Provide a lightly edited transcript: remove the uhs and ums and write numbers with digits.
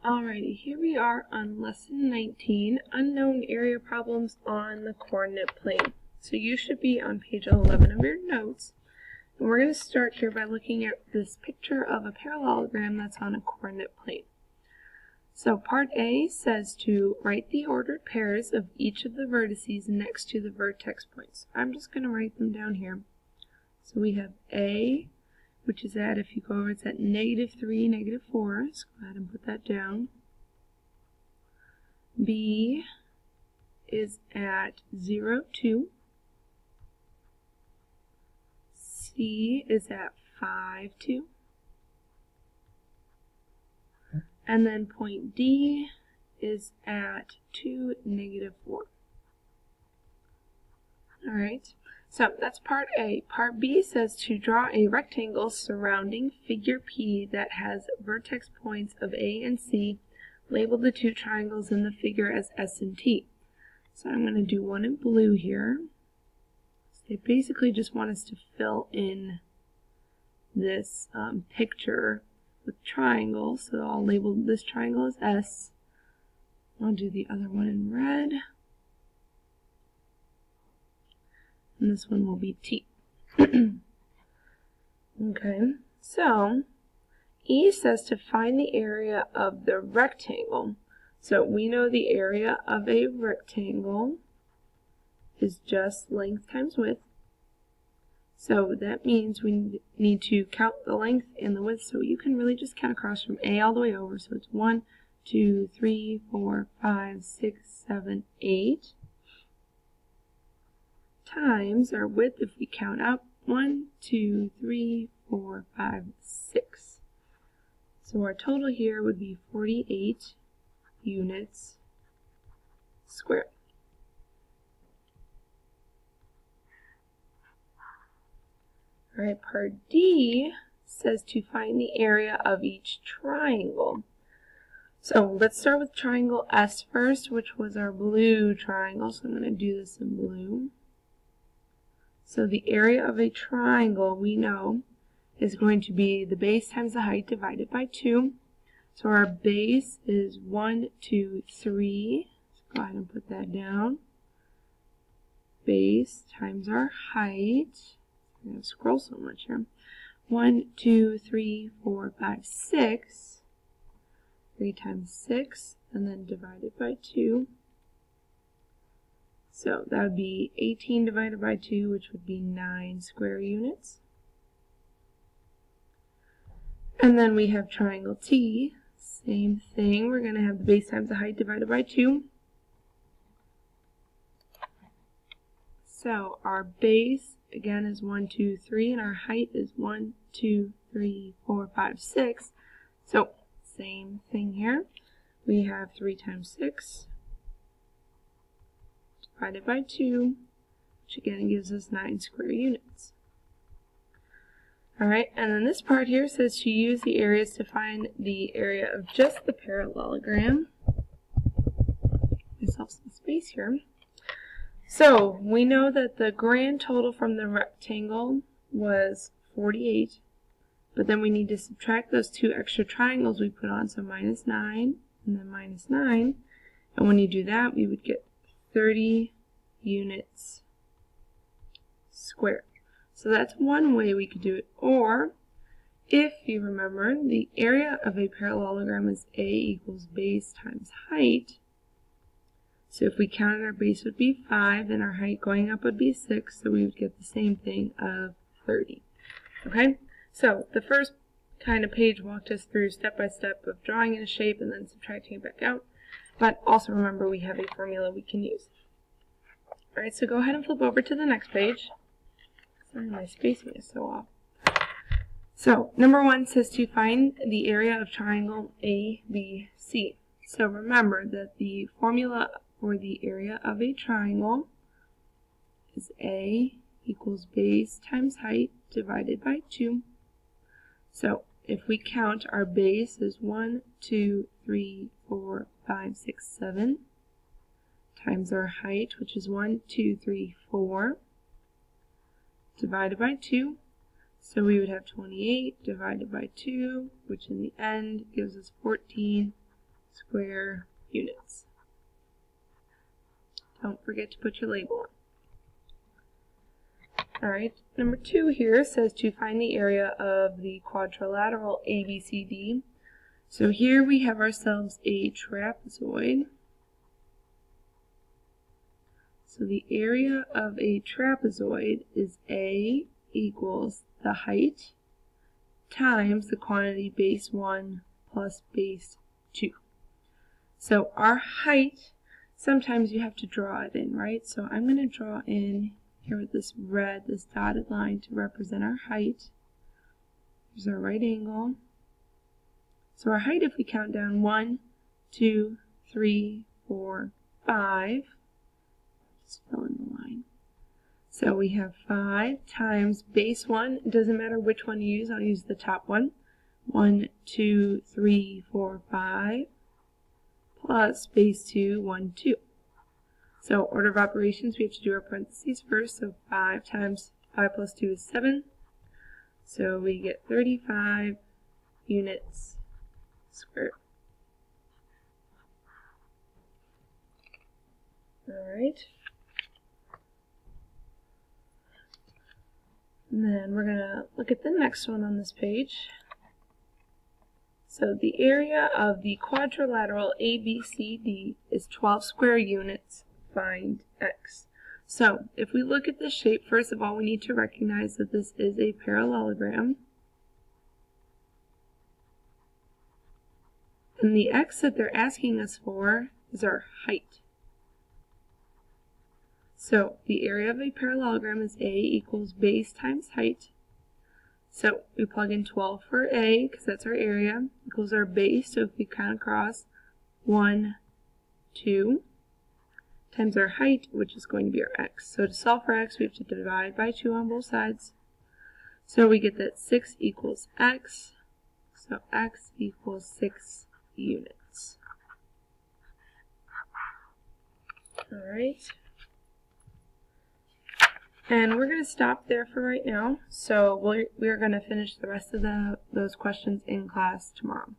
Alrighty, here we are on lesson 19, unknown area problems on the coordinate plane. So you should be on page 11 of your notes. And we're going to start here by looking at this picture of a parallelogram that's on a coordinate plane. So part A says to write the ordered pairs of each of the vertices next to the vertex points. I'm just going to write them down here. So we have A, which is at, if you go over, it's at -3, -4. So go ahead and put that down. B is at 0, 2. C is at 5, 2. And then point D is at 2, -4. Alright. So that's part A. Part B says to draw a rectangle surrounding figure P that has vertex points of A and C. Label the two triangles in the figure as S and T. So I'm going to do one in blue here. So they basically just want us to fill in this picture with triangles. So I'll label this triangle as S. I'll do the other one in red. And this one will be T. Okay, so E says to find the area of the rectangle. So we know the area of a rectangle is just length times width. So that means we need to count the length and the width. So you can really just count across from A all the way over. So it's 1, 2, 3, 4, 5, 6, 7, 8. Times our width, if we count up, 1, 2, 3, 4, 5, 6. So our total here would be 48 units squared. Alright, part D says to find the area of each triangle. So let's start with triangle S first, which was our blue triangle. So I'm going to do this in blue. So the area of a triangle, we know, is going to be the base times the height divided by 2. So our base is 1, 2, 3. So go ahead and put that down. Base times our height. I'm going to scroll so much here. 1, 2, 3, 4, 5, 6. 3 times 6, and then divided by 2. So that would be 18 divided by 2, which would be 9 square units. And then we have triangle T. Same thing. We're going to have the base times the height divided by 2. So our base, again, is 1, 2, 3, and our height is 1, 2, 3, 4, 5, 6. So same thing here. We have 3 times 6. Divided by 2, which again gives us 9 square units. Alright, and then this part here says to use the areas to find the area of just the parallelogram. Give myself some space here. So we know that the grand total from the rectangle was 48, but then we need to subtract those 2 extra triangles we put on, so -9 and then -9, and when you do that we would get 30 units squared. So that's one way we could do it. Or, if you remember, the area of a parallelogram is A equals base times height. So if we counted, our base would be 5, then our height going up would be 6, so we would get the same thing of 30. Okay? So the first kind of page walked us through step by step of drawing in a shape and then subtracting it back out. But also remember, we have a formula we can use. Alright, so go ahead and flip over to the next page. Sorry, my spacing is so off. So, number 1 says to find the area of triangle ABC. So remember that the formula for the area of a triangle is A equals base times height divided by 2. So, if we count, our base is 1, 2, 3, 4, 5, 6, 7. Times our height, which is 1, 2, 3, 4, divided by 2. So we would have 28 divided by 2, which in the end gives us 14 square units. Don't forget to put your label on. Alright, number 2 here says to find the area of the quadrilateral ABCD. So here we have ourselves a trapezoid. So the area of a trapezoid is A equals the height times the quantity base 1 plus base 2. So our height, sometimes you have to draw it in, right? So I'm going to draw in here with this red, this dotted line to represent our height. Here's our right angle. So our height, if we count down 1, 2, 3, 4, 5, just fill in the line. So we have 5 times base 1. It doesn't matter which one you use. I'll use the top one. 1, 2, 3, 4, 5 plus base 2, 1, 2. So order of operations, we have to do our parentheses first. So 5 times 5 plus 2 is 7. So we get 35 units squared. Alright. And then we're going to look at the next one on this page. So the area of the quadrilateral ABCD is 12 square units. Find x. So if we look at this shape, first of all, we need to recognize that this is a parallelogram. And the x that they're asking us for is our height. So the area of a parallelogram is A equals base times height. So we plug in 12 for A, because that's our area, equals our base. So if we count across, 1, 2, times our height, which is going to be our x. So to solve for x, we have to divide by 2 on both sides. So we get that 6 equals x. So x equals 6 units. Alright. And we're going to stop there for right now. So we're going to finish the rest of those questions in class tomorrow.